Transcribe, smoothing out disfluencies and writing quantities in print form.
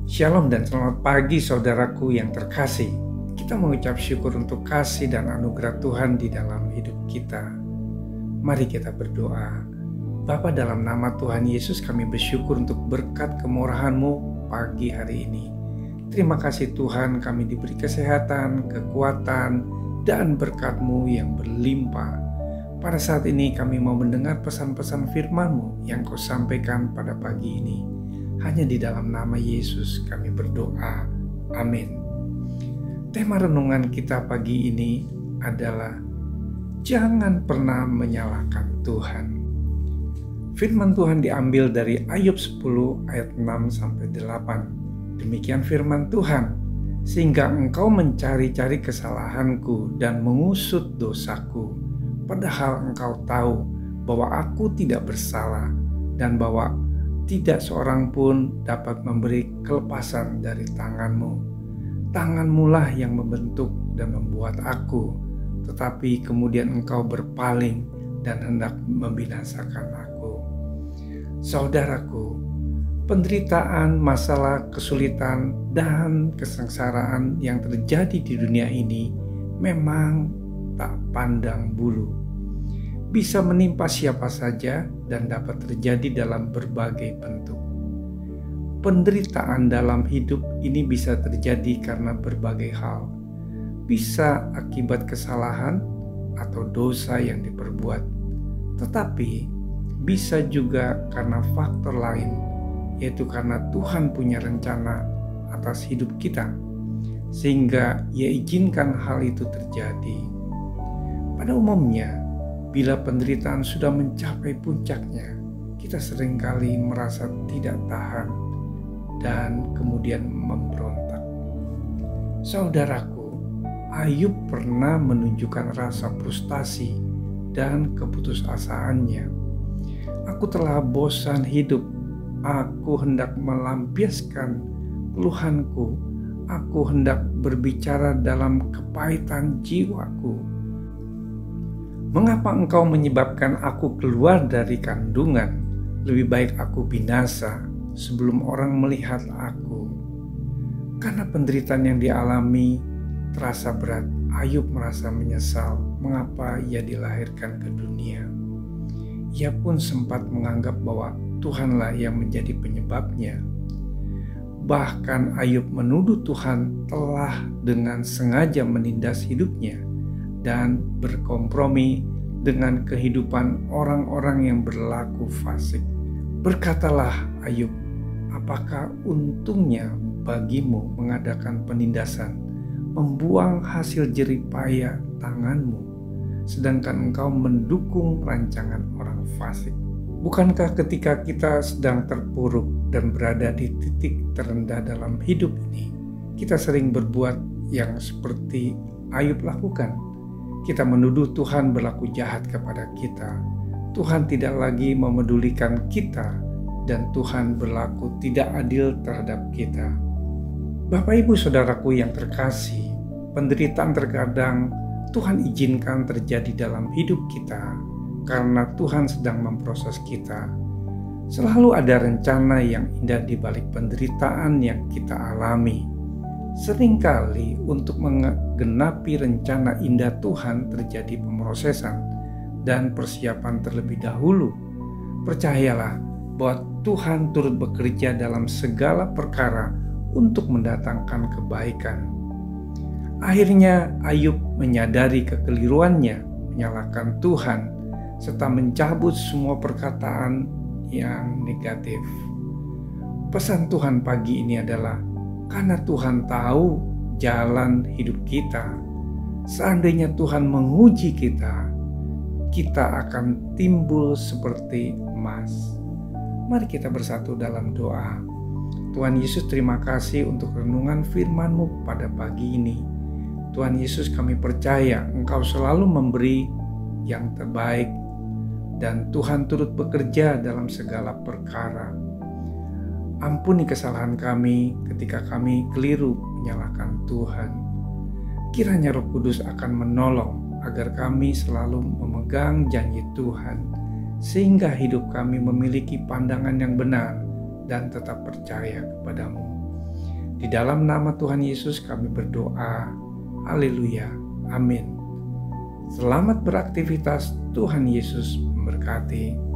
Shalom dan selamat pagi saudaraku yang terkasih. Kita mengucap syukur untuk kasih dan anugerah Tuhan di dalam hidup kita. Mari kita berdoa. Bapa, dalam nama Tuhan Yesus kami bersyukur untuk berkat kemurahan-Mu pagi hari ini. Terima kasih Tuhan, kami diberi kesehatan, kekuatan, dan berkat-Mu yang berlimpah. Pada saat ini kami mau mendengar pesan-pesan firman-Mu yang Kau sampaikan pada pagi ini. Hanya di dalam nama Yesus kami berdoa. Amin. Tema renungan kita pagi ini adalah jangan pernah menyalahkan Tuhan. Firman Tuhan diambil dari Ayub 10 ayat 6-8. Demikian firman Tuhan, sehingga engkau mencari-cari kesalahanku dan mengusut dosaku, padahal engkau tahu bahwa aku tidak bersalah dan bahwa tidak seorang pun dapat memberi kelepasan dari tanganmu. Tanganmulah yang membentuk dan membuat aku, tetapi kemudian engkau berpaling dan hendak membinasakan aku. Saudaraku, penderitaan, masalah, kesulitan, dan kesengsaraan yang terjadi di dunia ini memang tak pandang bulu. Bisa menimpa siapa saja dan dapat terjadi dalam berbagai bentuk. Penderitaan dalam hidup ini bisa terjadi karena berbagai hal. Bisa akibat kesalahan atau dosa yang diperbuat. Tetapi bisa juga karena faktor lain, yaitu karena Tuhan punya rencana atas hidup kita, sehingga Ia izinkan hal itu terjadi. Pada umumnya, bila penderitaan sudah mencapai puncaknya, kita seringkali merasa tidak tahan dan kemudian memberontak. Saudaraku, Ayub pernah menunjukkan rasa frustasi dan keputusasaannya. Aku telah bosan hidup, aku hendak melampiaskan keluhanku, aku hendak berbicara dalam kepahitan jiwaku. Mengapa engkau menyebabkan aku keluar dari kandungan? Lebih baik aku binasa sebelum orang melihat aku. Karena penderitaan yang dialami terasa berat, Ayub merasa menyesal mengapa ia dilahirkan ke dunia. Ia pun sempat menganggap bahwa Tuhanlah yang menjadi penyebabnya. Bahkan Ayub menuduh Tuhan telah dengan sengaja menindas hidupnya dan berkompromi dengan kehidupan orang-orang yang berlaku fasik. Berkatalah Ayub, apakah untungnya bagimu mengadakan penindasan, membuang hasil jerih payah tanganmu, sedangkan engkau mendukung rancangan orang fasik? Bukankah ketika kita sedang terpuruk dan berada di titik terendah dalam hidup ini, kita sering berbuat yang seperti Ayub lakukan? Kita menuduh Tuhan berlaku jahat kepada kita. Tuhan tidak lagi memedulikan kita dan Tuhan berlaku tidak adil terhadap kita. Bapak Ibu Saudaraku yang terkasih, penderitaan terkadang Tuhan izinkan terjadi dalam hidup kita karena Tuhan sedang memproses kita. Selalu ada rencana yang indah di balik penderitaan yang kita alami. Seringkali untuk menggenapi rencana indah Tuhan terjadi pemrosesan dan persiapan terlebih dahulu. Percayalah bahwa Tuhan turut bekerja dalam segala perkara untuk mendatangkan kebaikan. Akhirnya Ayub menyadari kekeliruannya, menyalahkan Tuhan, serta mencabut semua perkataan yang negatif. Pesan Tuhan pagi ini adalah, karena Tuhan tahu jalan hidup kita, seandainya Tuhan menguji kita, kita akan timbul seperti emas. Mari kita bersatu dalam doa. Tuhan Yesus, terima kasih untuk renungan firman-Mu pada pagi ini. Tuhan Yesus, kami percaya Engkau selalu memberi yang terbaik dan Tuhan turut bekerja dalam segala perkara. Ampuni kesalahan kami ketika kami keliru menyalahkan Tuhan. Kiranya Roh Kudus akan menolong agar kami selalu memegang janji Tuhan, sehingga hidup kami memiliki pandangan yang benar dan tetap percaya kepadamu. Di dalam nama Tuhan Yesus kami berdoa. Haleluya. Amin. Selamat beraktivitas. Tuhan Yesus memberkati.